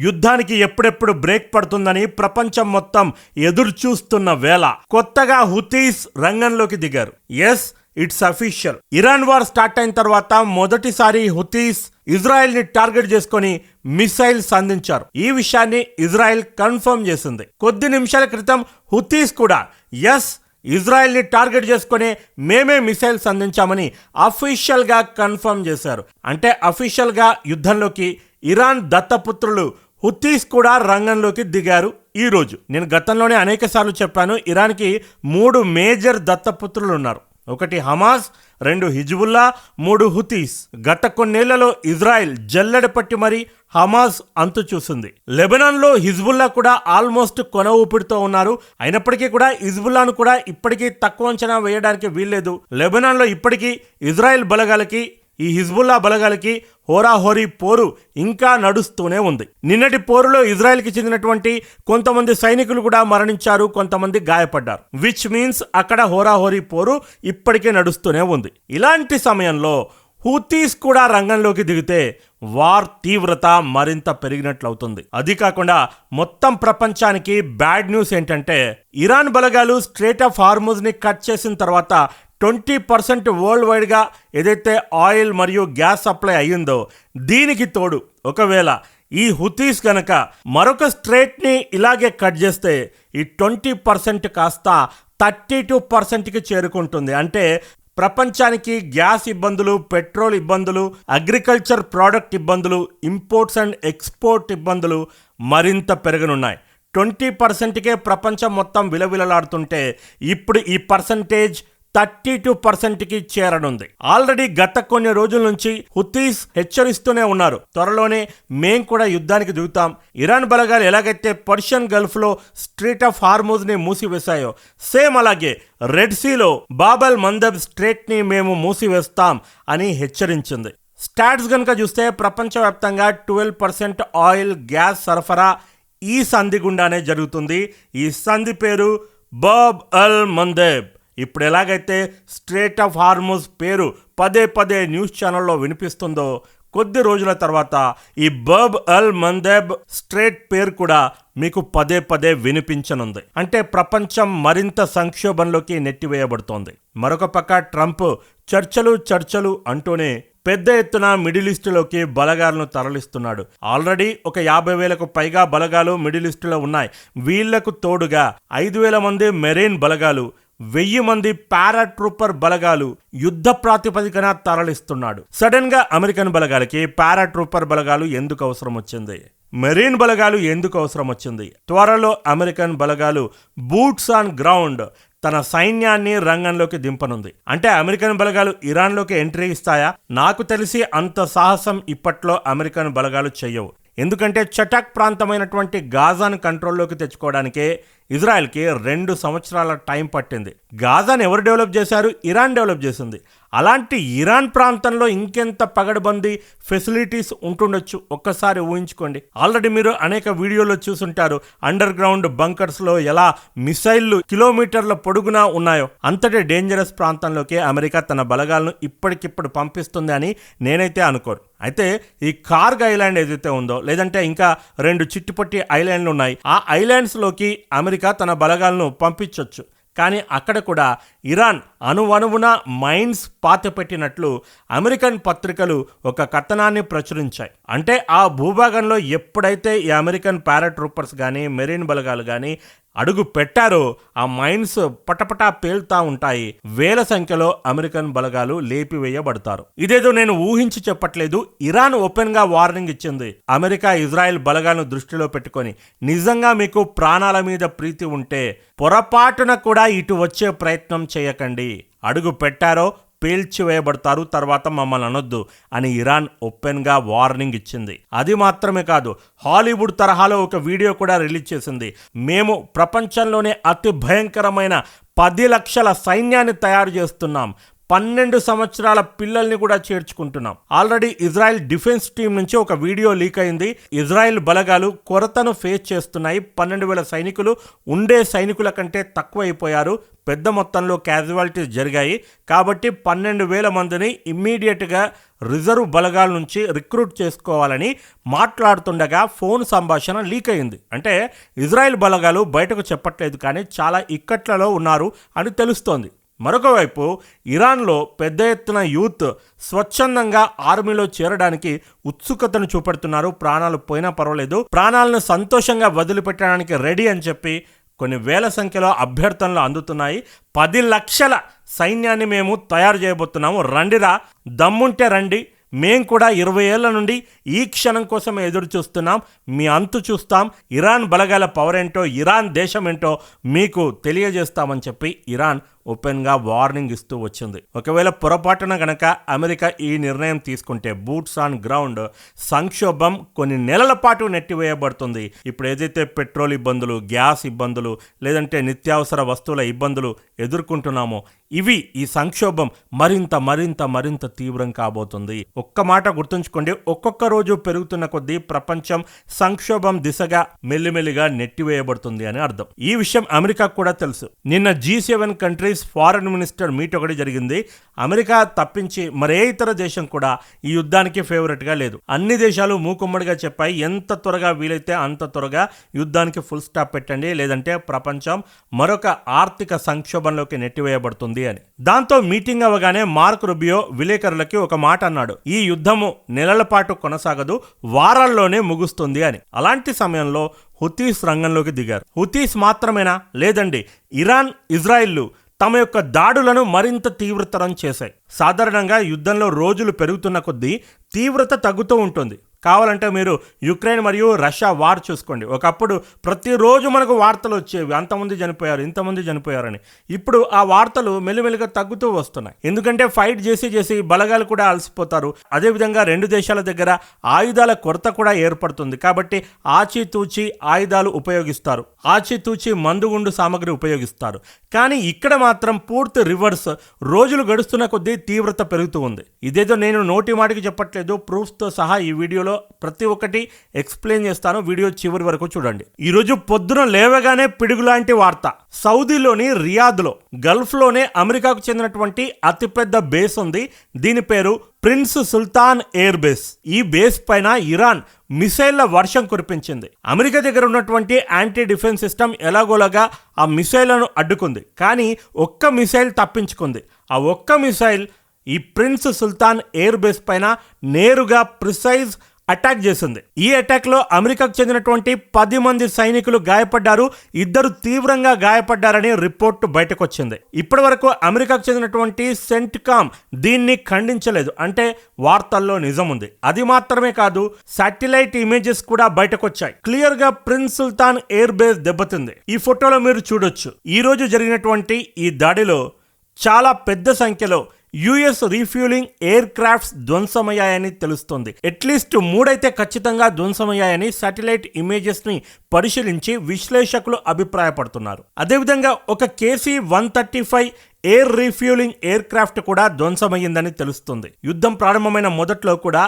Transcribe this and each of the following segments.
యుద్ధానికి ఎప్పుడెప్పుడు బ్రేక్ పడుతుందని ప్రపంచం మొత్తం ఎదురు చూస్తున్న వేళ కొత్తగా హుతీస్ రంగంలోకి దిగారు. Yes, it's official. Iran war start అయిన తర్వాత మొదటిసారి హుతీస్ ఇజ్రాయెల్ ని టార్గెట్ చేసుకొని మిసైల్స్ అందించారు. ఈ విషయాన్ని ఇజ్రాయెల్ కన్ఫర్మ్ చేసింది. కొద్ది నిమిషాల క్రితం హుతీస్ కూడా ఎస్, ఇజ్రాయెల్ ని టార్గెట్ చేసుకుని మేమే మిసైల్స్ అందించామని అఫీషియల్ గా కన్ఫర్మ్ చేశారు. అంటే అఫీషియల్ గా యుద్ధంలోకి ఇరాన్ దత్తపుత్రులు హుతీస్ కూడా రంగంలోకి దిగారు. ఈ రోజు నేను గతంలోనే అనేక సార్లు చెప్పాను, ఇరాన్కి 3 మేజర్ దత్తపుత్రులు ఉన్నారు. 1 హమాస్, 2 హిజ్బుల్లా, 3 హుతీస్. గత కొన్నేళ్లలో ఇజ్రాయెల్ జల్లెడ పట్టి మరి హమాస్ అంతు చూసింది. లెబనాన్లో హిజ్బుల్లా కూడా ఆల్మోస్ట్ కొన ఊపిడితో ఉన్నారు. అయినప్పటికీ కూడా హిజ్బుల్లాను కూడా ఇప్పటికీ తక్కువ అంచనా వేయడానికి వీల్లేదు. లెబనాన్లో ఇప్పటికీ ఇజ్రాయెల్ బలగాలకి ఈ హిజ్బుల్లా బలగాలకి హోరాహోరీ పోరు ఇంకా నడుస్తూనే ఉంది. నిన్నటి పోరులో ఇజ్రాయెల్కి చెందినటువంటి కొంతమంది సైనికులు కూడా మరణించారు, కొంతమంది గాయపడ్డారు. విచ్ మీన్స్ అక్కడ హోరాహోరీ పోరు ఇప్పటికే నడుస్తూనే ఉంది. ఇలాంటి సమయంలో హూతీస్ కూడా రంగంలోకి దిగితే వార్ తీవ్రత మరింత పెరిగినట్లవుతుంది. అది కాకుండా మొత్తం ప్రపంచానికి బ్యాడ్ న్యూస్ ఏంటంటే, ఇరాన్ బలగాలు స్ట్రేట్ ఆఫ్ హార్ముజ్ ని కట్ చేసిన తర్వాత 20% వరల్డ్ వైడ్ గా ఏదైతే ఆయిల్ మరియు గ్యాస్ సప్లై అయ్యిందో, దీనికి తోడు ఒకవేళ ఈ హుతీస్ గనక మరొక స్ట్రేట్ ని ఇలాగే కట్ చేస్తే ఈ 20% కాస్త 32%కి చేరుకుంటుంది. అంటే ప్రపంచానికి గ్యాస్ ఇబ్బందులు, పెట్రోల్ ఇబ్బందులు, అగ్రికల్చర్ ప్రోడక్ట్ ఇబ్బందులు, ఇంపోర్ట్స్ అండ్ ఎక్స్పోర్ట్ ఇబ్బందులు మరింత పెరగనున్నాయి. 20%కే ప్రపంచం మొత్తం విలవిలలాడుతుంటే ఇప్పుడు ఈ పర్సంటేజ్ 32%కి చేరనుంది. ఆల్రెడీ గత కొన్ని రోజుల నుంచి హుతీస్ హెచ్చరిస్తూనే ఉన్నారు, త్వరలోనే మేం కూడా యుద్ధానికి దిగుతాం. ఇరాన్ బలగాలు ఎలాగైతే పర్షియన్ గల్ఫ్ లో స్ట్రేట్ ఆఫ్ హార్ముజ్ ని మూసివేశాయో, సేమ్ అలాగే రెడ్ సీలో బాబల్ మందబ్ స్ట్రేట్ ని మేము మూసివేస్తాం అని హెచ్చరించింది. స్టాట్స్ గనుక చూస్తే ప్రపంచవ్యాప్తంగా 12% ఆయిల్, గ్యాస్ సరఫరా ఈ సంధి గుండానే జరుగుతుంది. ఈ సంధి పేరు బాబ్ అల్ మందబ్. ఇప్పుడు ఎలాగైతే స్ట్రేట్ ఆఫ్ హార్ముజ్ పేరు పదే పదే న్యూస్ ఛానల్లో వినిపిస్తుందో, కొద్ది రోజుల తర్వాత ఈ బాబ్ అల్ మందబ్ స్ట్రేట్ పేరు కూడా మీకు పదే పదే వినిపించనుంది. అంటే ప్రపంచం మరింత సంక్షోభంలోకి నెట్టివేయబడుతోంది. మరొక పక్క ట్రంప్ చర్చలు అంటూనే పెద్ద ఎత్తున మిడిల్ ఈస్టులోకి బలగాలను తరలిస్తున్నాడు. ఆల్రెడీ ఒక 50,000కు పైగా బలగాలు మిడిల్ ఈస్టులో ఉన్నాయి. వీళ్లకు తోడుగా 5,000 మంది మెరైన్ బలగాలు, 1000 మంది పారాట్రూపర్ బలగాలు యుద్ధ ప్రాతిపదికన తరలిస్తున్నాడు. సడన్ గా అమెరికన్ బలగాలకి పారాట్రూపర్ బలగాలు ఎందుకు అవసరం వచ్చింది? మెరీన్ బలగాలు ఎందుకు అవసరం వచ్చింది? త్వరలో అమెరికన్ బలగాలు బూట్స్ ఆన్ గ్రౌండ్ తన సైన్యాన్ని రంగంలోకి దింపనుంది. అంటే అమెరికన్ బలగాలు ఇరాన్లోకి ఎంట్రీ ఇస్తాయా? నాకు తెలిసి అంత సాహసం ఇప్పట్లో అమెరికన్ బలగాలు చెయ్యవు. ఎందుకంటే చటాక్ ప్రాంతమైనటువంటి గాజాను కంట్రోల్లోకి తెచ్చుకోవడానికే ఇజ్రాయెల్కి 2 సంవత్సరాల టైం పట్టింది. గాజాను ఎవరు డెవలప్ చేశారు? ఇరాన్ డెవలప్ చేసింది. అలాంటి ఇరాన్ ప్రాంతంలో ఇంకెంత పగడబందీ ఫెసిలిటీస్ ఉంటుండొచ్చు ఒక్కసారి ఊహించుకోండి. ఆల్రెడీ మీరు అనేక వీడియోలో చూసుంటారు, అండర్ గ్రౌండ్ బంకర్స్ లో ఎలా మిసైళ్లు కిలోమీటర్ల పొడుగునా ఉన్నాయో. అంతటి డేంజరస్ ప్రాంతంలోకి అమెరికా తన బలగాలను ఇప్పటికిప్పుడు పంపిస్తుంది అని నేనైతే అనుకోను. అయితే ఈ కార్గ్ ఐలాండ్ ఏదైతే ఉందో, లేదంటే ఇంకా 2 చిట్టుపట్టి ఐలాండ్లు ఉన్నాయి, ఆ ఐలాండ్స్ లోకి అమెరికా తన బలగాలను పంపించవచ్చు. కానీ అక్కడ కూడా ఇరాన్ అణువణువున మైన్స్ పాతిపెట్టినట్లు అమెరికన్ పత్రికలు ఒక కథనాన్ని ప్రచురించాయి. అంటే ఆ భూభాగంలో ఎప్పుడైతే ఈ అమెరికన్ పారాట్రూపర్స్ కానీ మెరీన్ బలగాలు కానీ అడుగు పెట్టారో ఆ మైన్స్ పటపటా పేల్తా ఉంటాయి. వేల సంఖ్యలో అమెరికన్ బలగాలు లేపివేయబడతారు. ఇదేదో నేను ఊహించి చెప్పట్లేదు, ఇరాన్ ఓపెన్ గా వార్నింగ్ ఇచ్చింది. అమెరికా ఇజ్రాయెల్ బలగాలను దృష్టిలో పెట్టుకొని నిజంగా మీకు ప్రాణాల మీద ప్రీతి ఉంటే పొరపాటున కూడా ఇటు వచ్చే ప్రయత్నం చేయకండి. అడుగు పెట్టారో పేల్చివేయబడతారు, తర్వాత మమ్మల్ని అనొద్దు అని ఇరాన్ ఓపెన్ గా వార్నింగ్ ఇచ్చింది. అది మాత్రమే కాదు, హాలీవుడ్ తరహాలో ఒక వీడియో కూడా రిలీజ్ చేసింది. మేము ప్రపంచంలోనే అతి భయంకరమైన 10 లక్షల సైన్యాన్ని తయారు చేస్తున్నాం, 12 సంవత్సరాల పిల్లల్ని కూడా చేర్చుకుంటున్నాం. ఆల్రెడీ ఇజ్రాయెల్ డిఫెన్స్ టీం నుంచి ఒక వీడియో లీక్ అయింది. ఇజ్రాయెల్ బలగాలు కొరతను ఫేస్ చేస్తున్నాయి. 12,000 సైనికులు ఉండే సైనికుల కంటే తక్కువ అయిపోయారు. పెద్ద మొత్తంలో క్యాజువాలిటీస్ జరిగాయి. కాబట్టి 12,000 మందిని ఇమ్మీడియట్గా రిజర్వ్ బలగాల నుంచి రిక్రూట్ చేసుకోవాలని మాట్లాడుతుండగా ఫోన్ సంభాషణ లీక్ అయింది. అంటే ఇజ్రాయెల్ బలగాలు బయటకు చెప్పట్లేదు, కానీ చాలా ఇక్కట్లలో ఉన్నారు అని తెలుస్తోంది. మరొక వైపు ఇరాన్లో పెద్ద ఎత్తున యూత్ స్వచ్ఛందంగా ఆర్మీలో చేరడానికి ఉత్సుకతను చూపెడుతున్నారు. ప్రాణాలు పోయినా పర్వాలేదు, ప్రాణాలను సంతోషంగా వదిలిపెట్టడానికి రెడీ అని చెప్పి కొన్ని వేల సంఖ్యలో అభ్యర్థనలు అందుతున్నాయి. 10 లక్షల సైన్యాన్ని మేము తయారు చేయబోతున్నాము, రండిరా, దమ్ముంటే రండి, మేం కూడా 20 ఏళ్ల నుండి ఈ క్షణం కోసం ఎదురు చూస్తున్నాం, మీ అంతు చూస్తాం, ఇరాన్ బలగాల పవర్ ఏంటో, ఇరాన్ దేశం ఏంటో మీకు తెలియజేస్తామని చెప్పి ఇరాన్ ఓపెన్గా వార్నింగ్ ఇస్తూ వచ్చింది. ఒకవేళ పొరపాటున గనక అమెరికా ఈ నిర్ణయం తీసుకుంటే బూట్స్ ఆన్ గ్రౌండ్ సంక్షోభం కొన్ని నెలల పాటు నెట్టివేయబడుతుంది. ఇప్పుడు ఏదైతే పెట్రోల్ ఇబ్బందులు, గ్యాస్ ఇబ్బందులు, లేదంటే నిత్యావసర వస్తువుల ఇబ్బందులు ఎదుర్కొంటున్నామో ఇవి, ఈ సంక్షోభం మరింత మరింత మరింత తీవ్రం కాబోతుంది. ఒక్క మాట గుర్తుంచుకోండి, ఒక్కొక్క రోజు పెరుగుతున్న కొద్దీ ప్రపంచం సంక్షోభం దిశగా మెల్లిమెల్లిగా నెట్టివేయబడుతుంది అని అర్థం. ఈ విషయం అమెరికాకు కూడా తెలుసు. నిన్న G7 countries foreign minister meet ఒకటి జరిగింది. అమెరికా తప్పించి మరే ఇతర దేశం కూడా ఈ యుద్ధానికి ఫేవరెట్గా లేదు. అన్ని దేశాలు మూకుమ్మడిగా చెప్పాయి, ఎంత త్వరగా వీలైతే అంత త్వరగా యుద్ధానికి ఫుల్ స్టాప్ పెట్టండి, లేదంటే ప్రపంచం మరొక ఆర్థిక సంక్షోభంలోకి నెట్టివేయబడుతుంది అని. దాంతో మీటింగ్ అవగానే మార్క్ రుబియో విలేకరులకి ఒక మాట అన్నాడు, ఈ యుద్ధము నెలల పాటు కొనసాగదు, వారాల్లోనే ముగుస్తుంది అని. అలాంటి సమయంలో హుతీస్ రంగంలోకి దిగారు. హుతీస్ మాత్రమేనా? లేదండి, ఇరాన్, ఇజ్రాయిల్లు తమ యొక్క దాడులను మరింత తీవ్రతరం చేశాయి. సాధారణంగా యుద్ధంలో రోజులు పెరుగుతున్న కొద్దీ తీవ్రత తగ్గుతూ ఉంటుంది. కావాలంటే మీరు యుక్రెయిన్ మరియు రష్యా వార్ చూసుకోండి. ఒకప్పుడు ప్రతిరోజు మనకు వార్తలు వచ్చేవి, అంతమంది చనిపోయారు, ఇంతమంది చనిపోయారని. ఇప్పుడు ఆ వార్తలు మెల్లిమెల్లిగా తగ్గుతూ వస్తున్నాయి. ఎందుకంటే ఫైట్ చేసి బలగాలు కూడా అలసిపోతారు. అదేవిధంగా రెండు దేశాల దగ్గర ఆయుధాల కొరత కూడా ఏర్పడుతుంది. కాబట్టి ఆచితూచి ఆయుధాలు ఉపయోగిస్తారు, ఆచితూచి మందుగుండు సామగ్రి ఉపయోగిస్తారు. కానీ ఇక్కడ మాత్రం పూర్తి రివర్స్. రోజులు గడుస్తున్న కొద్దీ తీవ్రత పెరుగుతూ ఉంది. ఇదేదో నేను నోటి మాటికి చెప్పట్లేదు, ప్రూఫ్స్తో సహా ఈ వీడియోలో ప్రతి ఒక్కటి ఎక్స్ప్లెయిన్ చేస్తాను. వీడియో చివరి వరకు చూడండి. ఈరోజు పొద్దున లేవగానే పిడుగులాంటి వార్త. సౌదీలోని రియాద్లో, గల్ఫ్లోనే అమెరికాకు చెందినటువంటి అతిపెద్ద బేస్ ఉంది. దీని పేరు ప్రిన్స్ సుల్తాన్ ఎయిర్ బేస్. ఈ బేస్ పైన ఇరాన్ మిసైళ్ల వర్షం కురిపించింది. అమెరికా దగ్గర ఉన్నటువంటి యాంటీ డిఫెన్స్ సిస్టమ్ ఎలాగోలాగా ఆ మిసైళ్లను అడ్డుకుంది. కానీ ఒక్క మిసైల్ తప్పించుకుంది. ఆ ఒక్క మిసైల్ ఈ ప్రిన్స్ సుల్తాన్ ఎయిర్ బేస్ పైన నేరుగా ప్రిసైజ్ అటాక్ చేసింది. ఈ అటాక్ లో అమెరికాకు చెందినటువంటి 10 మంది సైనికులు గాయపడ్డారు, 2 తీవ్రంగా గాయపడ్డారని రిపోర్టు బయటకు వచ్చింది. ఇప్పటి వరకు అమెరికాకు చెందినటువంటి సెంట్కామ్ దీన్ని ఖండించలేదు, అంటే వార్తల్లో నిజం ఉంది. అది మాత్రమే కాదు, శాటిలైట్ ఇమేజెస్ కూడా బయటకు వచ్చాయి. క్లియర్ గా ప్రిన్స్ సుల్తాన్ ఎయిర్ బేస్ దెబ్బతింది. ఈ ఫోటోలో మీరు చూడొచ్చు. ఈ రోజు జరిగినటువంటి ఈ దాడిలో చాలా పెద్ద సంఖ్యలో యుఎస్ రీఫ్యూలింగ్ ఎయిర్ క్రాఫ్ట్స్ ధ్వంసమయ్యాయని తెలుస్తుంది. అట్లీస్ట్ 3 అయితే ఖచ్చితంగా ధ్వంసమయ్యాయని శాటిలైట్ ఇమేజెస్ ని పరిశీలించి విశ్లేషకులు అభిప్రాయపడుతున్నారు. అదేవిధంగా ఒక KC-135 air refuelling air craft కూడా ధ్వంసమయ్యిందని తెలుస్తుంది. యుద్ధం ప్రారంభమైన మొదట్లో కూడా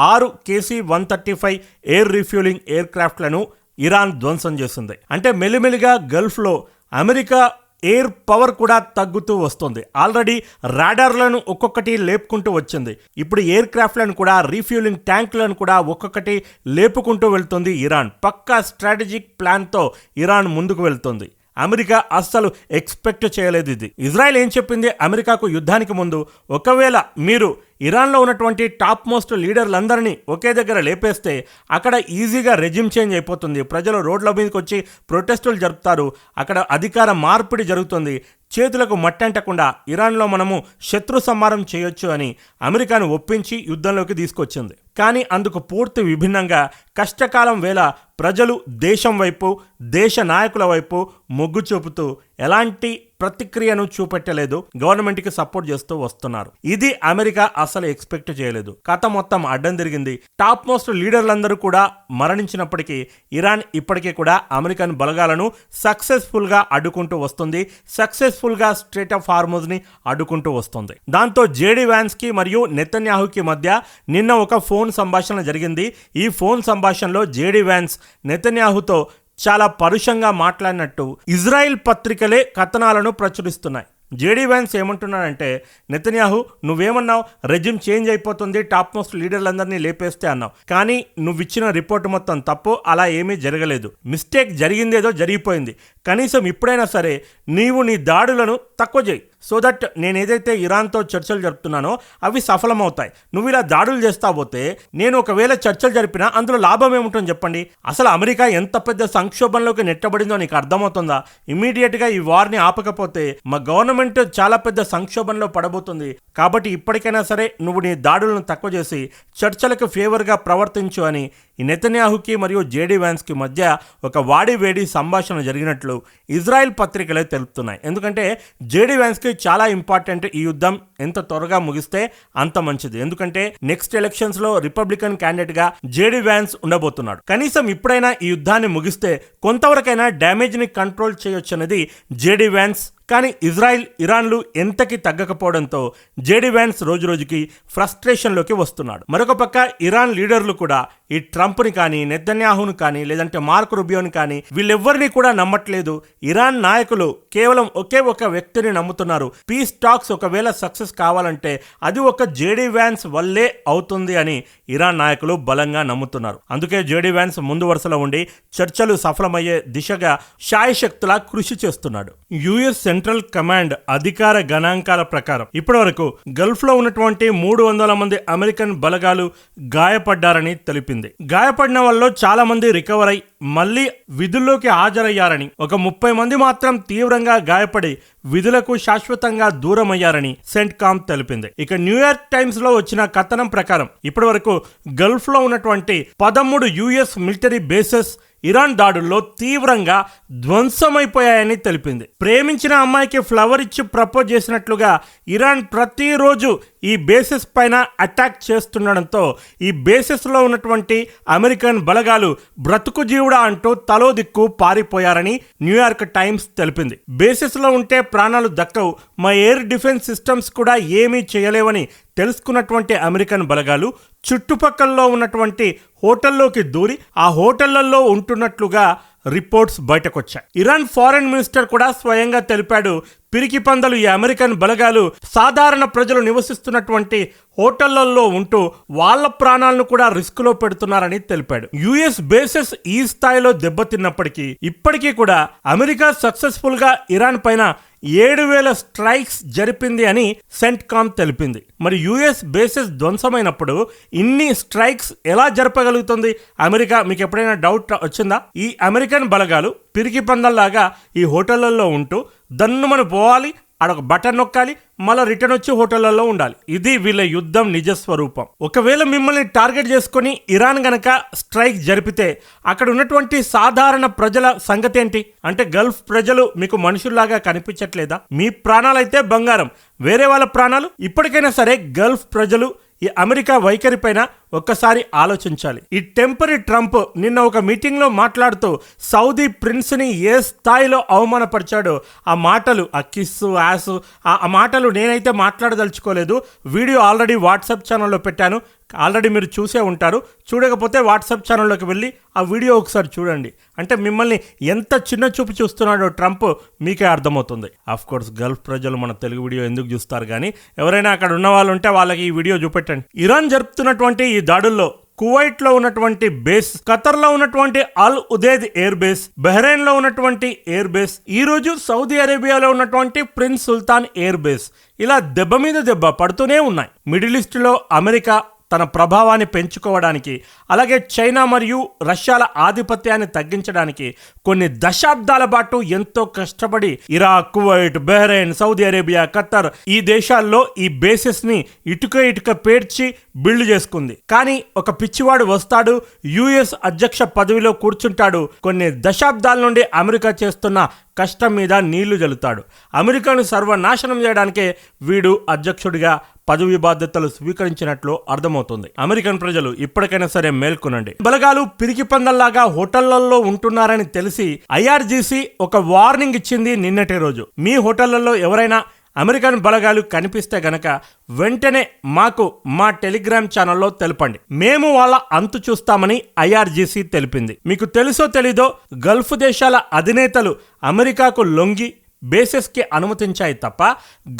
6 KC-135 ఎయిర్ రీఫ్యూలింగ్ ఎయిర్ క్రాఫ్ట్లను ఇరాన్ ధ్వంసం చేసింది. అంటే మెల్లిమెల్లిగా గల్ఫ్లో అమెరికా ఎయిర్ పవర్ కూడా తగ్గుతూ వస్తుంది. ఆల్రెడీ రాడార్లను ఒక్కొక్కటి లేపుకుంటూ వచ్చింది. ఇప్పుడు ఎయిర్ క్రాఫ్ట్లను కూడా, రీఫ్యూలింగ్ ట్యాంకులను కూడా ఒక్కొక్కటి లేపుకుంటూ వెళ్తుంది ఇరాన్. పక్కా స్ట్రాటజిక్ ప్లాన్తో ఇరాన్ ముందుకు వెళ్తుంది. అమెరికా అస్సలు ఎక్స్పెక్ట్ చేయలేదు ఇది. ఇజ్రాయెల్ ఏం చెప్పింది అమెరికాకు యుద్ధానికి ముందు, ఒకవేళ మీరు ఇరాన్లో ఉన్నటువంటి టాప్ మోస్ట్ లీడర్లందరినీ ఒకే దగ్గర లేపేస్తే అక్కడ ఈజీగా రెజిమ్ చేంజ్ అయిపోతుంది, ప్రజలు రోడ్ల మీదకి వచ్చి ప్రొటెస్టులు జరుపుతారు, అక్కడ అధికార మార్పిడి జరుగుతుంది, చేతులకు మట్టంటకుండా ఇరాన్లో మనము శత్రు సంహారం చేయొచ్చు అని అమెరికాను ఒప్పించి యుద్ధంలోకి తీసుకొచ్చింది. కానీ అందుకు పూర్తి విభిన్నంగా కష్టకాలం వేళ ప్రజలు దేశం వైపు, దేశ నాయకుల వైపు మొగ్గు చూపుతూ ఎలాంటి ప్రతిక్రియను చూపెట్టలేదు, గవర్నమెంట్ కి సపోర్ట్ చేస్తూ వస్తున్నారు. ఇది అమెరికా అసలు ఎక్స్పెక్ట్ చేయలేదు. కథ మొత్తం అడ్డం తిరిగింది. టాప్ మోస్ట్ లీడర్లందరూ కూడా మరణించినప్పటికీ ఇరాన్ ఇప్పటికీ కూడా అమెరికన్ బలగాలను సక్సెస్ఫుల్ గా అడ్డుకుంటూ వస్తుంది. సక్సెస్ఫుల్ గా స్ట్రెయిట్ ఆఫ్ హార్మోజ్ ని అడ్డుకుంటూ వస్తుంది. దాంతో జేడీ వ్యాన్స్ కి మరియు నెతన్యాహుకి మధ్య నిన్న ఒక ఫోన్ సంభాషణ జరిగింది. ఈ ఫోన్ సంభాషణలో జేడీ వ్యాన్స్ నెతన్యాహుతో చాలా పరుషంగా మాట్లాడినట్టు ఇజ్రాయిల్ పత్రికలే కథనాలను ప్రచురిస్తున్నాయి. జేడీ వ్యాన్స్ ఏమంటున్నాడంటే, నెతన్యాహు నువ్వేమన్నావు, రెజ్యూమ్ చేంజ్ అయిపోతుంది, టాప్ మోస్ట్ లీడర్లందరినీ లేపేస్తే అన్నావు, కానీ నువ్వు ఇచ్చిన రిపోర్ట్ మొత్తం తప్పు, అలా ఏమీ జరగలేదు, మిస్టేక్ జరిగిందేదో జరిగిపోయింది, కనీసం ఇప్పుడైనా సరే నీవు నీ దాడులను తక్కువ చేయి, సో దట్ నేను ఏదైతే ఇరాన్తో చర్చలు జరుపుతున్నానో అవి సఫలమవుతాయి. నువ్వు ఇలా దాడులు చేస్తా పోతే నేను ఒకవేళ చర్చలు జరిపినా అందులో లాభం ఏముంటుంది చెప్పండి. అసలు అమెరికా ఎంత పెద్ద సంక్షోభంలోకి నెట్టబడిందో నీకు అర్థమవుతుందా? ఇమీడియట్గా ఈ వార్ని ఆపకపోతే మా గవర్నమెంట్ చాలా పెద్ద సంక్షోభంలో పడబోతుంది. కాబట్టి ఇప్పటికైనా సరే నువ్వు నీ దాడులను తక్కువ చేసి చర్చలకు ఫేవర్గా ప్రవర్తించు అని ఈ నెతన్యాహుకి మరియు జేడీ వ్యాన్స్కి మధ్య ఒక వాడివేడి సంభాషణ జరిగినట్లు ఇజ్రాయెల్ పత్రికలే తెలుపుతున్నాయి. ఎందుకంటే జేడీ వ్యాన్స్కి చాలా ఇంపార్టెంట్ ఈ యుద్ధం ఎంత త్వరగా ముగిస్తే అంత మంచిది. ఎందుకంటే నెక్స్ట్ ఎలక్షన్స్ లో రిపబ్లికన్ క్యాండిడేట్ గా జేడీ వ్యాన్స్ ఉండబోతున్నాడు. కనీసం ఇప్పుడైనా ఈ యుద్ధాన్ని ముగిస్తే కొంతవరకైనా డ్యామేజ్ ని కంట్రోల్ చేయొచ్చన్నది జేడీ వ్యాన్స్. కానీ ఇజ్రాయిల్ ఇరాన్లు ఎంతకి తగ్గకపోవడంతో జేడీ వ్యాన్స్ రోజు రోజుకి ఫ్రస్ట్రేషన్లోకి వస్తున్నాడు. మరొక పక్క ఇరాన్ లీడర్లు కూడా ఈ ట్రంప్ని కానీ నెతన్యాహును కానీ లేదంటే మార్క్ రుబియోని కానీ వీళ్ళెవ్వరినీ కూడా నమ్మట్లేదు. ఇరాన్ నాయకులు కేవలం ఒకే ఒక వ్యక్తిని నమ్ముతున్నారు. పీస్ టాక్స్ ఒకవేళ సక్సెస్ కావాలంటే అది ఒక జేడీ వ్యాన్స్ వల్లే అవుతుంది అని ఇరాన్ నాయకులు బలంగా నమ్ముతున్నారు. అందుకే జేడీ వ్యాన్స్ ముందు వరుసలో ఉండి చర్చలు సఫలమయ్యే దిశగా శాయశక్తులా కృషి చేస్తున్నాడు. యుఎస్ సెంట్రల్ కమాండ్ అధికార గణాంకాల ప్రకారం ఇప్పటి వరకు గల్ఫ్ లో ఉన్నటువంటి 300 మంది అమెరికన్ బలగాలు గాయపడ్డారని తెలిపింది. గాయపడిన వాళ్ళలో చాలా మంది రికవర్ అయి మళ్ళీ విధుల్లోకి హాజరయ్యారని, ఒక 30 మంది మాత్రం తీవ్రంగా గాయపడి విధులకు శాశ్వతంగా దూరమయ్యారని సెంట్కామ్ తెలిపింది. ఇక న్యూయార్క్ టైమ్స్ లో వచ్చిన కథనం ప్రకారం ఇప్పటి వరకు గల్ఫ్ లో ఉన్నటువంటి 13 యుఎస్ మిలిటరీ బేసెస్ ఇరాన్ దాడుల్లో తీవ్రంగా ధ్వంసమైపోయాయని తెలిపింది. ప్రేమించిన అమ్మాయికి ఫ్లవర్ ఇచ్చి ప్రపోజ్ చేసినట్లుగా ఇరాన్ ప్రతిరోజు ఈ బేసెస్ పైన అటాక్ చేస్తుండడంతో ఈ బేసెస్ లో ఉన్నటువంటి అమెరికన్ బలగాలు బ్రతుకు జీవుడా అంటూ తలో దిక్కు పారిపోయారని న్యూయార్క్ టైమ్స్ తెలిపింది. బేసెస్ లో ఉంటే ప్రాణాలు దక్కవు, మా ఎయిర్ డిఫెన్స్ సిస్టమ్స్ కూడా ఏమీ చేయలేవని తెలుసుకున్నటువంటి అమెరికన్ బలగాలు చుట్టుపక్కల్లో ఉన్నటువంటి హోటల్లోకి దూరి ఆ హోటళ్లలో ఉంటున్నట్లుగా రిపోర్ట్స్ బయటకొచ్చాయి. ఇరాన్ ఫారెన్ మినిస్టర్ కూడా స్వయంగా తెలిపాడు, పిరికి పందలు ఈ అమెరికన్ బలగాలు సాధారణ ప్రజలు నివసిస్తున్నటువంటి హోటళ్లలో ఉంటూ వాళ్ళ ప్రాణాలను కూడా రిస్క్ లో పెడుతున్నారని తెలిపాడు. యుఎస్ బేసెస్ ఈ స్థాయిలో దెబ్బతిన్నప్పటికీ ఇప్పటికీ కూడా అమెరికా సక్సెస్ఫుల్ గా ఇరాన్ పైన 7,000 స్ట్రైక్స్ జరిపింది అని సెంట్కామ్ తెలిపింది. మరి యుఎస్ బేసెస్ ధ్వంసమైనప్పుడు ఇన్ని స్ట్రైక్స్ ఎలా జరపగలుగుతుంది అమెరికా? మీకు ఎప్పుడైనా డౌట్ వచ్చిందా? ఈ అమెరికన్ బలగాలు పిరికి పందల్లాగా ఈ హోటళ్లలో ఉంటూ దన్నుమని పోవాలి, ఆడొక బటన్ నొక్కాలి, మళ్ళీ రిటర్న్ వచ్చి హోటళ్లలో ఉండాలి. ఇది వీళ్ళ యుద్ధం నిజస్వరూపం. ఒకవేళ మిమ్మల్ని టార్గెట్ చేసుకుని ఇరాన్ గనక స్ట్రైక్ జరిపితే అక్కడ ఉన్నటువంటి సాధారణ ప్రజల సంగతి ఏంటి? అంటే గల్ఫ్ ప్రజలు మీకు మనుషుల్లాగా కనిపించట్లేదా? మీ ప్రాణాలైతే బంగారం, వేరే వాళ్ళ ప్రాణాలు? ఇప్పటికైనా సరే గల్ఫ్ ప్రజలు ఈ అమెరికా వైఖరి పైన ఒక్కసారి ఆలోచించాలి. ఈ టెంపరీ ట్రంప్ నిన్న ఒక మీటింగ్ లో మాట్లాడుతూ సౌదీ ప్రిన్స్ ని ఏ స్థాయిలో అవమానపరిచాడో ఆ మాటలు, ఆ కిస్సు యాసు, ఆ మాటలు నేనైతే మాట్లాడదలుచుకోలేదు. వీడియో ఆల్రెడీ వాట్సాప్ ఛానల్లో పెట్టాను, ఆల్రెడీ మీరు చూసే ఉంటారు. చూడకపోతే వాట్సాప్ ఛానల్లోకి వెళ్ళి ఆ వీడియో ఒకసారి చూడండి. అంటే మిమ్మల్ని ఎంత చిన్న చూపు చూస్తున్నాడో ట్రంప్ మీకే అర్థమవుతుంది. ఆఫ్ కోర్స్ గల్ఫ్ ప్రజలు మన తెలుగు వీడియో ఎందుకు చూస్తారు, కానీ ఎవరైనా అక్కడ ఉన్న వాళ్ళు ఉంటే వాళ్ళకి ఈ వీడియో చూపెట్టండి. ఇరాన్ జరుపుతున్నటువంటి ఈ దాడుల్లో కువైట్ లో ఉన్నటువంటి బేస్, ఖతర్ లో ఉన్నటువంటి అల్ ఉదేద్ ఎయిర్ బేస్, బహ్రెయిన్ లో ఉన్నటువంటి ఎయిర్ బేస్, ఈ రోజు సౌదీ అరేబియాలో ఉన్నటువంటి ప్రిన్స్ సుల్తాన్ ఎయిర్ బేస్, ఇలా దెబ్బ మీద దెబ్బ పడుతూనే ఉన్నాయి. మిడిల్ ఈస్ట్ లో అమెరికా, తన ప్రభావాన్ని పెంచుకోవడానికి, అలాగే చైనా మరియు రష్యాల ఆధిపత్యాన్ని తగ్గించడానికి కొన్ని దశాబ్దాల పాటు ఎంతో కష్టపడి Iraq, Kuwait, Bahrain, Saudi Arabia, Khattar ఈ దేశాల్లో ఈ బేసెస్ ని ఇటుక పేర్చి బిల్డ్ చేసుకుంది. కానీ ఒక పిచ్చివాడు వస్తాడు, యుఎస్ అధ్యక్ష పదవిలో కూర్చుంటాడు, కొన్ని దశాబ్దాల నుండి అమెరికా చేస్తున్న కష్టం మీద నీళ్లు జల్లుతాడు. అమెరికాను సర్వనాశనం చేయడానికే వీడు అధ్యక్షుడిగా పదవి బాధ్యతలు స్వీకరించినట్లు అర్థమవుతుంది. అమెరికన్ ప్రజలు ఇప్పటికైనా సరే మేల్కొనండి. బలగాలు పిరికి పందల్లాగా హోటళ్లలో ఉంటున్నారని తెలిసి ఐఆర్జీసీ ఒక వార్నింగ్ ఇచ్చింది నిన్నటి రోజు. మీ హోటళ్లలో ఎవరైనా అమెరికన్ బలగాలు కనిపిస్తే గనక వెంటనే మాకు మా టెలిగ్రామ్ ఛానల్లో తెలపండి, మేము వాళ్ళ అంతు చూస్తామని ఐఆర్జీసీ తెలిపింది. మీకు తెలుసో తెలీదో గల్ఫ్ దేశాల అధినేతలు అమెరికాకు లొంగి బేసెస్కి అనుమతించాయి తప్ప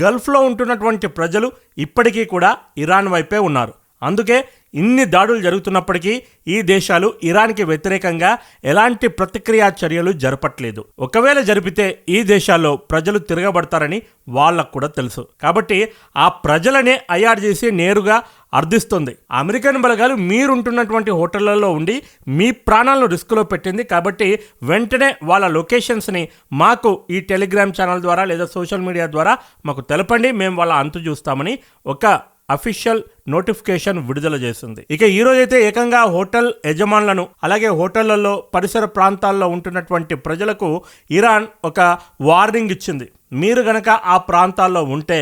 గల్ఫ్లో ఉంటున్నటువంటి ప్రజలు ఇప్పటికీ కూడా ఇరాన్ వైపే ఉన్నారు. అందుకే ఇన్ని దాడులు జరుగుతున్నప్పటికీ ఈ దేశాలు ఇరాన్కి వ్యతిరేకంగా ఎలాంటి ప్రతిక్రియా చర్యలు జరపట్లేదు. ఒకవేళ జరిపితే ఈ దేశాల్లో ప్రజలు తిరగబడతారని వాళ్ళకు కూడా తెలుసు. కాబట్టి ఆ ప్రజలనే ఐఆర్జీసీ నేరుగా అర్థిస్తుంది. అమెరికన్ బలగాలు మీరుంటున్నటువంటి హోటళ్లలో ఉండి మీ ప్రాణాలను రిస్క్లో పెట్టింది. కాబట్టి వెంటనే వాళ్ళ లొకేషన్స్ని మాకు ఈ టెలిగ్రామ్ ఛానల్ ద్వారా లేదా సోషల్ మీడియా ద్వారా మాకు తెలపండి, మేము వాళ్ళ అంతు చూస్తామని ఒక అఫీషియల్ నోటిఫికేషన్ విడుదల చేసింది. ఇక ఈ రోజైతే ఏకంగా హోటల్ యజమానులను, అలాగే హోటళ్లలో పరిసర ప్రాంతాల్లో ఉంటున్నటువంటి ప్రజలకు ఇరాన్ ఒక వార్నింగ్ ఇచ్చింది. మీరు గనక ఆ ప్రాంతాల్లో ఉంటే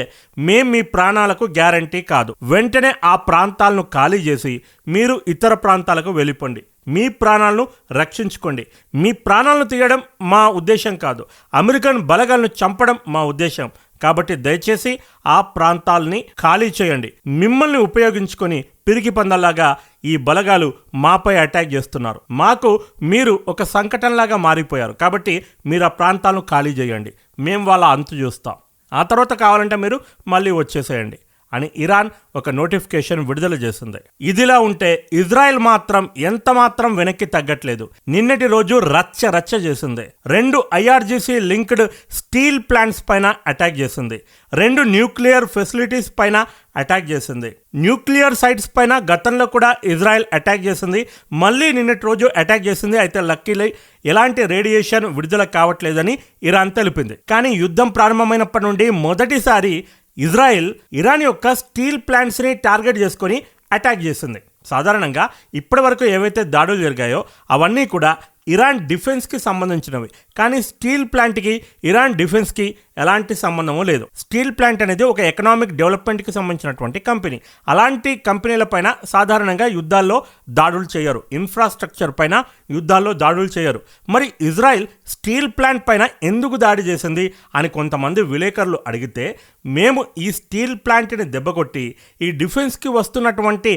మేం మీ ప్రాణాలకు గ్యారంటీ కాదు, వెంటనే ఆ ప్రాంతాలను ఖాళీ చేసి మీరు ఇతర ప్రాంతాలకు వెళ్ళిపోండి, మీ ప్రాణాలను రక్షించుకోండి. మీ ప్రాణాలను తీయడం మా ఉద్దేశం కాదు, అమెరికన్ బలగాలను చంపడం మా ఉద్దేశం. కాబట్టి దయచేసి ఆ ప్రాంతాలని ఖాళీ చేయండి. మిమ్మల్ని ఉపయోగించుకొని పిరికి పందల్లాగా ఈ బలగాలు మాపై అటాక్ చేస్తున్నారు, మాకు మీరు ఒక సంకటంలాగా మారిపోయారు. కాబట్టి మీరు ఆ ప్రాంతాలను ఖాళీ చేయండి, మేము వాళ్ళ అంతు చూస్తాం, ఆ తర్వాత కావాలంటే మీరు మళ్ళీ వచ్చేసేయండి అని ఇరాన్ ఒక నోటిఫికేషన్ విడుదల చేసింది. ఇదిలా ఉంటే ఇజ్రాయెల్ మాత్రం ఎంత మాత్రం వెనక్కి తగ్గట్లేదు. నిన్నటి రోజు రచ్చ చేసింది. 2 ఐఆర్జీసీ లింక్డ్ స్టీల్ ప్లాంట్స్ పైన అటాక్ చేసింది, 2 న్యూక్లియర్ ఫెసిలిటీస్ పైన అటాక్ చేసింది. న్యూక్లియర్ సైట్స్ పైన గతంలో కూడా ఇజ్రాయెల్ అటాక్ చేసింది, మళ్ళీ నిన్నటి రోజు అటాక్ చేసింది. అయితే లక్కీలీ ఎలాంటి రేడియేషన్ విడుదల కావట్లేదని ఇరాన్ తెలిపింది. కానీ యుద్ధం ప్రారంభమైనప్పటి నుండి మొదటిసారి ఇజ్రాయెల్ ఇరాన్ యొక్క స్టీల్ ప్లాంట్స్ని టార్గెట్ చేసుకొని అటాక్ చేసింది. సాధారణంగా ఇప్పటి వరకు ఏవైతే దాడులు జరిగాయో అవన్నీ కూడా ఇరాన్ డిఫెన్స్కి సంబంధించినవి. కానీ స్టీల్ ప్లాంట్కి ఇరాన్ డిఫెన్స్కి ఎలాంటి సంబంధము లేదు. స్టీల్ ప్లాంట్ అనేది ఒక ఎకనామిక్ డెవలప్మెంట్కి సంబంధించినటువంటి కంపెనీ. అలాంటి కంపెనీల పైన సాధారణంగా యుద్ధాల్లో దాడులు చేయరు, ఇన్ఫ్రాస్ట్రక్చర్ పైన యుద్ధాల్లో దాడులు చేయరు. మరి ఇజ్రాయెల్ స్టీల్ ప్లాంట్ పైన ఎందుకు దాడి చేసింది అని కొంతమంది విలేకరులు అడిగితే, మేము ఈ స్టీల్ ప్లాంట్ని దెబ్బకొట్టి ఈ డిఫెన్స్కి వస్తున్నటువంటి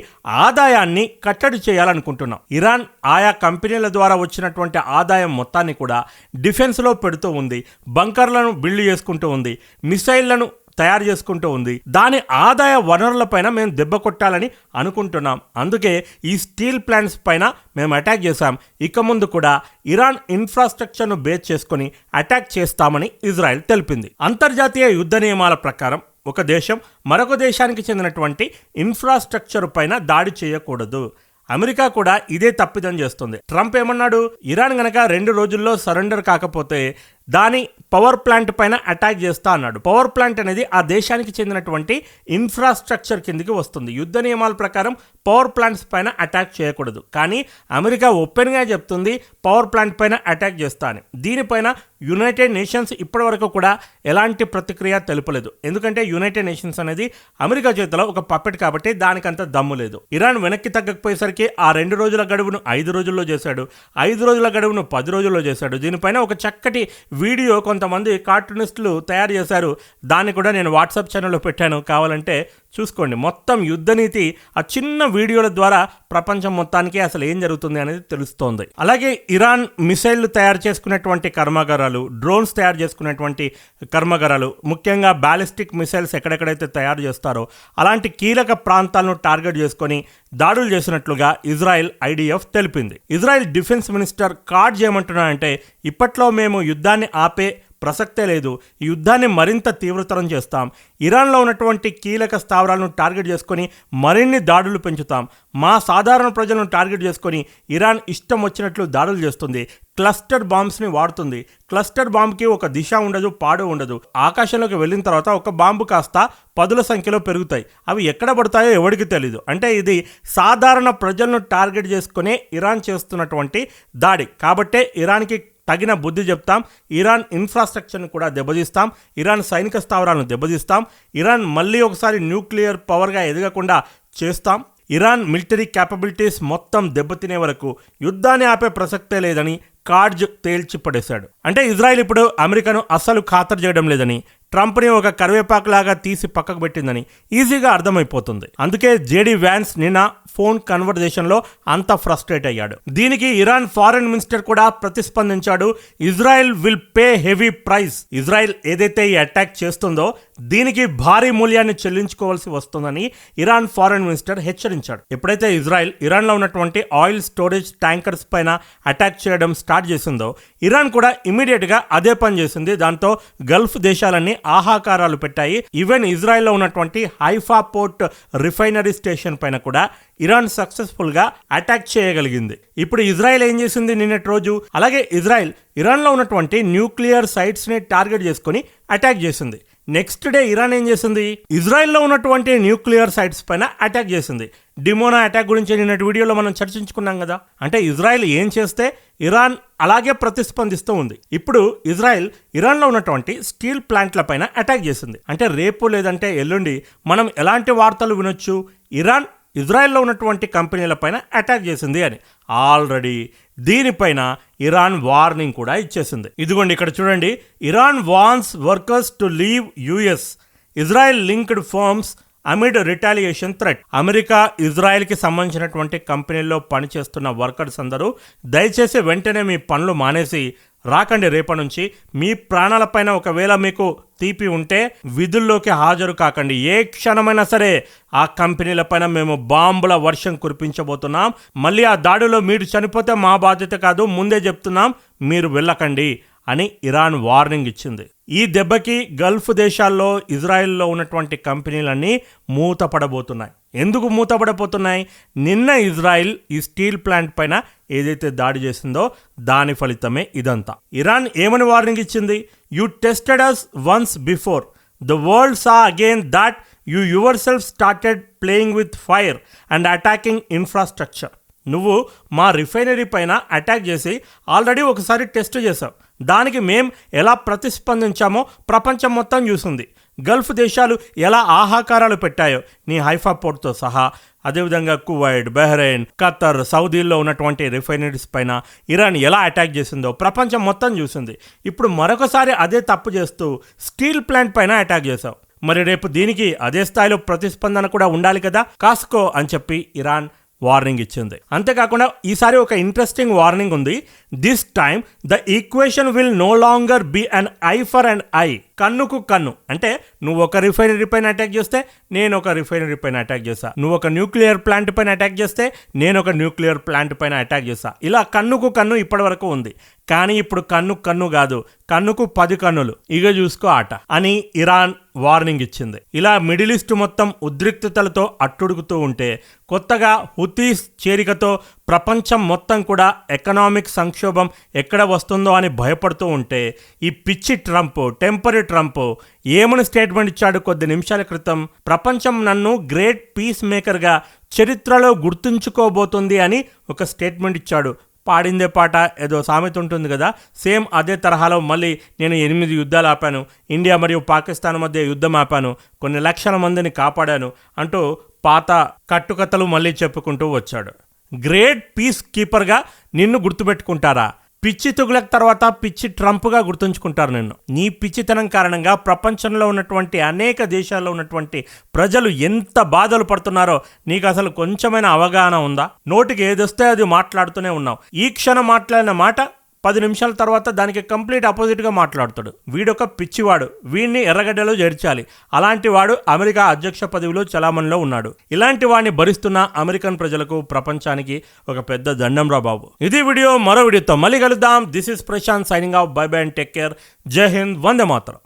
ఆదాయాన్ని కట్టడి చేయాలనుకుంటున్నాం. ఇరాన్ ఆయా కంపెనీల ద్వారా వచ్చినటువంటి ఆదాయం మొత్తాన్ని కూడా డిఫెన్స్లో పెడుతూ ఉంది, బంకర్లను బిల్డ్ చేసుకుంటూ ఉంది, మిసైళ్లను తయారు చేసుకుంటూ ఉంది. దాని ఆదాయ వనరులపైన మేము దెబ్బ కొట్టాలని అనుకుంటున్నాం. అందుకే ఈ స్టీల్ ప్లాంట్స్ పైన మేము అటాక్ చేశాం. ఇక ముందు కూడా ఇరాన్ ఇన్ఫ్రాస్ట్రక్చర్ను బేస్ చేసుకొని అటాక్ చేస్తామని ఇజ్రాయెల్ తెలిపింది. అంతర్జాతీయ యుద్ధ నియమాల ప్రకారం ఒక దేశం మరొక దేశానికి చెందినటువంటి ఇన్ఫ్రాస్ట్రక్చర్ పైన దాడి చేయకూడదు. అమెరికా కూడా ఇదే తప్పిదం చేస్తుంది. ట్రంప్ ఏమన్నాడు, ఇరాన్ గనక 2 రోజుల్లో సరెండర్ కాకపోతే దాని పవర్ ప్లాంట్ పైన అటాక్ చేస్తా అన్నాడు. పవర్ ప్లాంట్ అనేది ఆ దేశానికి చెందినటువంటి ఇన్ఫ్రాస్ట్రక్చర్ కిందకి వస్తుంది. యుద్ధ నియమాల ప్రకారం పవర్ ప్లాంట్స్ పైన అటాక్ చేయకూడదు. కానీ అమెరికా ఓపెన్గా చెప్తుంది పవర్ ప్లాంట్ పైన అటాక్ చేస్తా అని. దీనిపైన యునైటెడ్ నేషన్స్ ఇప్పటివరకు కూడా ఎలాంటి ప్రతిక్రియ తెలుపలేదు. ఎందుకంటే యునైటెడ్ నేషన్స్ అనేది అమెరికా చేతిలో ఒక పప్పెట్ కాబట్టి దానికంత దమ్ము లేదు. ఇరాన్ వెనక్కి తగ్గకపోయేసరికి ఆ 2 రోజుల గడువును 5 రోజుల్లో చేశాడు, 5 రోజుల గడువును 10 రోజుల్లో చేశాడు. దీనిపైన ఒక చక్కటి వీడియో కొంతమంది కార్టూనిస్టులు తయారు చేశారు. దాన్ని కూడా నేను వాట్సాప్ ఛానల్లో పెట్టాను, కావాలంటే చూసుకోండి. మొత్తం యుద్ధ నీతి ఆ చిన్న వీడియోల ద్వారా ప్రపంచం మొత్తానికి అసలు ఏం జరుగుతుంది అనేది తెలుస్తోంది. అలాగే ఇరాన్ మిసైళ్లు తయారు చేసుకునేటువంటి కర్మాగారాలు, డ్రోన్స్ తయారు చేసుకునేటువంటి కర్మాగారాలు, ముఖ్యంగా బ్యాలిస్టిక్ మిసైల్స్ ఎక్కడెక్కడైతే తయారు చేస్తారో అలాంటి కీలక ప్రాంతాలను టార్గెట్ చేసుకొని దాడులు చేసినట్లుగా ఇజ్రాయెల్ ఐడిఎఫ్ తెలిపింది. ఇజ్రాయెల్ డిఫెన్స్ మినిస్టర్ కాడ్ చేయమంటున్నారంటే, ఇప్పట్లో మేము యుద్ధాన్ని ఆపే ప్రసక్తే లేదు. ఈ యుద్ధాన్ని మరింత తీవ్రతరం చేస్తాం. ఇరాన్లో ఉన్నటువంటి కీలక స్థావరాలను టార్గెట్ చేసుకొని మరిన్ని దాడులు పెంచుతాం. మా సాధారణ ప్రజలను టార్గెట్ చేసుకొని ఇరాన్ ఇష్టం వచ్చినట్లు దాడులు చేస్తుంది. క్లస్టర్ బాంబ్స్ని వాడుతుంది. క్లస్టర్ బాంబ్కి ఒక దిశ ఉండదు, పాడు ఉండదు. ఆకాశంలోకి వెళ్ళిన తర్వాత ఒక బాంబు కాస్త పదుల సంఖ్యలో పెరుగుతాయి. అవి ఎక్కడ పడతాయో ఎవరికి తెలీదు. అంటే ఇది సాధారణ ప్రజలను టార్గెట్ చేసుకునే ఇరాన్ చేస్తున్నటువంటి దాడి. కాబట్టే ఇరాన్కి తగిన బుద్ధి చెప్తాం. ఇరాన్ ఇన్ఫ్రాస్ట్రక్చర్ను కూడా దెబ్బతీస్తాం. ఇరాన్ సైనిక స్థావరాలను దెబ్బతీస్తాం. ఇరాన్ మళ్ళీ ఒకసారి న్యూక్లియర్ పవర్గా ఎదగకుండా చేస్తాం. ఇరాన్ మిలిటరీ క్యాపబిలిటీస్ మొత్తం దెబ్బతినే వరకు యుద్ధాన్ని ఆపే ప్రసక్తే లేదని కార్జ్ తేల్చి పడేశాడు. అంటే ఇజ్రాయెల్ ఇప్పుడు అమెరికాను అస్సలు ఖాతరు చేయడం లేదని, ట్రంప్ని ఒక కరివేపాకులాగా తీసి పక్కకు పెట్టిందని ఈజీగా అర్థమైపోతుంది. అందుకే జేడీ వ్యాన్స్ నిన్న ఫోన్ కన్వర్జేషన్లో అంత ఫ్రస్ట్రేట్ అయ్యాడు. దీనికి ఇరాన్ ఫారెన్ మినిస్టర్ కూడా ప్రతిస్పందించాడు. Israel will pay heavy price. Israel ఏదైతే ఈ అటాక్ చేస్తుందో దీనికి భారీ మూల్యాన్ని చెల్లించుకోవాల్సి వస్తుందని ఇరాన్ ఫారెన్ మినిస్టర్ హెచ్చరించాడు. ఎప్పుడైతే ఇజ్రాయెల్ ఇరాన్లో ఉన్నటువంటి ఆయిల్ స్టోరేజ్ ట్యాంకర్స్ పైన అటాక్ చేయడం స్టార్ట్ చేసిందో ఇరాన్ కూడా ఇమీడియట్గా అదే పని చేసింది. దాంతో గల్ఫ్ దేశాలన్నీ ఆహాకారాలు పెట్టాయి. ఈవెన్ ఇజ్రాయెల్లో ఉన్నటువంటి హైఫా పోర్ట్ రిఫైనరీ స్టేషన్ పైన కూడా ఇరాన్ సక్సెస్ఫుల్ గా అటాక్ చేయగలిగింది. ఇప్పుడు ఇజ్రాయెల్ ఏం చేసింది నిన్నటి రోజు? అలాగే ఇజ్రాయెల్ ఇరాన్లో ఉన్నటువంటి న్యూక్లియర్ సైట్స్ ని టార్గెట్ చేసుకుని అటాక్ చేసింది. నెక్స్ట్ డే ఇరాన్ ఏం చేసింది? ఇజ్రాయెల్లో ఉన్నటువంటి న్యూక్లియర్ సైట్స్ పైన అటాక్ చేసింది. డిమోనా అటాక్ గురించి నిన్నటి వీడియోలో మనం చర్చించుకున్నాం కదా. అంటే ఇజ్రాయెల్ ఏం చేస్తే ఇరాన్ అలాగే ప్రతిస్పందిస్తూ ఉంది. ఇప్పుడు ఇజ్రాయెల్ ఇరాన్లో ఉన్నటువంటి స్టీల్ ప్లాంట్ల పైన అటాక్ చేసింది. అంటే రేపు లేదంటే ఎల్లుండి మనం ఎలాంటి వార్తలు వినొచ్చు? ఇరాన్ ఇజ్రాయెల్లో ఉన్నటువంటి కంపెనీల పైన అటాక్ చేసింది అని. ఆల్రెడీ దీనిపైన ఇరాన్ వార్నింగ్ కూడా ఇచ్చేసింది. ఇదిగోండి ఇక్కడ చూడండి. Iran warns workers to leave US. Israel linked firms amid retaliation threat. America ఇజ్రాయెల్కి సంబంధించినటువంటి కంపెనీల్లో పనిచేస్తున్న వర్కర్స్ అందరూ దయచేసి వెంటనే మీ పనులు మానేసి రాకండి. రేపటి నుంచి మీ ప్రాణాలపైన ఒకవేళ మీకు తీపి ఉంటే విధుల్లోకి హాజరు కాకండి. ఏ క్షణమైనా సరే ఆ కంపెనీలపైన మేము బాంబుల వర్షం కురిపించబోతున్నాం. మళ్ళీ ఆ దాడిలో మీరు చనిపోతే మా బాధ్యత కాదు, ముందే చెప్తున్నాం, మీరు వెళ్ళకండి అని ఇరాన్ వార్నింగ్ ఇచ్చింది. ఈ దెబ్బకి గల్ఫ్ దేశాల్లో ఇజ్రాయెల్లో ఉన్నటువంటి కంపెనీలన్నీ మూతపడబోతున్నాయి. ఎందుకు మూతపడబోతున్నాయి? నిన్న ఇజ్రాయెల్ ఈ స్టీల్ ప్లాంట్ పైన ఏదైతే దాడి చేసిందో దాని ఫలితమే ఇదంతా. ఇరాన్ ఏమని వార్నింగ్ ఇచ్చింది? You tested us once before. The world saw again that you yourself started playing with fire and attacking infrastructure. నువ్వు మా రిఫైనరీ పైన అటాక్ చేసి ఆల్రెడీ ఒకసారి టెస్ట్ చేసావు. దానికి మేం ఎలా ప్రతిస్పందించామో ప్రపంచం మొత్తం చూసింది. గల్ఫ్ దేశాలు ఎలా ఆహాకారాలు పెట్టాయో నీ హైఫా పోర్ట్తో సహా. అదేవిధంగా కువైట్, బహ్రెయిన్, ఖతర్, సౌదీల్లో ఉన్నటువంటి రిఫైనరీస్ పైన ఇరాన్ ఎలా అటాక్ చేసిందో ప్రపంచం మొత్తం చూసింది. ఇప్పుడు మరొకసారి అదే తప్పు చేస్తూ స్టీల్ ప్లాంట్ పైన అటాక్ చేసావు. మరి రేపు దీనికి అదే స్థాయిలో ప్రతిస్పందన కూడా ఉండాలి కదా, కాసుకో అని చెప్పి ఇరాన్ వార్నింగ్ ఇచ్చింది. అంతేకాకుండా ఈసారి ఒక ఇంట్రెస్టింగ్ వార్నింగ్ ఉంది. This time the equation will no longer be an eye for an eye. కన్నుకు కన్ను. అంటే నువ్వు ఒక రిఫైనరీ పైన అటాక్ చేస్తే నేను ఒక రిఫైనరీ పైన అటాక్ చేస్తా. నువ్వు ఒక న్యూక్లియర్ ప్లాంట్ పైన అటాక్ చేస్తే నేను ఒక న్యూక్లియర్ ప్లాంట్ పైన అటాక్ చేస్తా. ఇలా కన్నుకు కన్ను ఇప్పటి వరకు ఉంది. కానీ ఇప్పుడు కన్ను కన్ను కాదు, కన్నుకు 10 కన్నులు. ఇక చూసుకో ఆట అని ఇరాన్ వార్నింగ్ ఇచ్చింది. ఇలా మిడిల్ ఈస్ట్ మొత్తం ఉద్రిక్తతలతో అట్టుడుగుతూ ఉంటే కొత్తగా హుతీస్ చేరికతో ప్రపంచం మొత్తం కూడా ఎకనామిక్ సంక్షోభం ఎక్కడ వస్తుందో అని భయపడుతూ ఉంటే ఈ పిచ్చి ట్రంప్, టెంపరీ ట్రంప్ ఏమని స్టేట్మెంట్ ఇచ్చాడు కొద్ది నిమిషాల క్రితం? ప్రపంచం నన్ను గ్రేట్ పీస్ మేకర్గా చరిత్రలో గుర్తుంచుకోబోతుంది అని ఒక స్టేట్మెంట్ ఇచ్చాడు. పాడిందే పాట ఏదో సామెత ఉంటుంది కదా, సేమ్ అదే తరహాలో మళ్ళీ నేను 8 యుద్ధాలు ఆపాను, ఇండియా మరియు పాకిస్తాన్ మధ్య యుద్ధం ఆపాను, కొన్ని లక్షల మందిని కాపాడాను అంటూ పాత కట్టుకథలు మళ్ళీ చెప్పుకుంటూ వచ్చాడు. గ్రేట్ పీస్ కీపర్గా నిన్ను గుర్తుపెట్టుకుంటారా? పిచ్చి తుగులక్ తర్వాత పిచ్చి ట్రంప్గా గుర్తుంచుకుంటారు నిన్ను. నీ పిచ్చితనం కారణంగా ప్రపంచంలో ఉన్నటువంటి అనేక దేశాల్లో ఉన్నటువంటి ప్రజలు ఎంత బాధలు పడుతున్నారో నీకు అసలు కొంచెమైనా అవగాహన ఉందా? నోటికి ఏదొస్తే అది మాట్లాడుతూనే ఉన్నావు. ఈ క్షణం మాట్లాడిన మాట 10 నిమిషాల తర్వాత దానికి కంప్లీట్ అపోజిట్ గా మాట్లాడతాడు. వీడొక పిచ్చివాడు, వీడిని ఎర్రగడ్డలో చేర్చాలి, అలాంటి వాడు అమెరికా అధ్యక్ష పదవిలో చలామణిలో ఉన్నాడు. ఇలాంటి వాడిని భరిస్తున్న అమెరికన్ ప్రజలకు, ప్రపంచానికి ఒక పెద్ద దండం రా బాబు. ఇది వీడియో. మరో వీడియోతో మళ్ళీ కలుద్దాం. This is Prashanth signing off. Bye bye and take care. Jai Hind. Vande Mataram.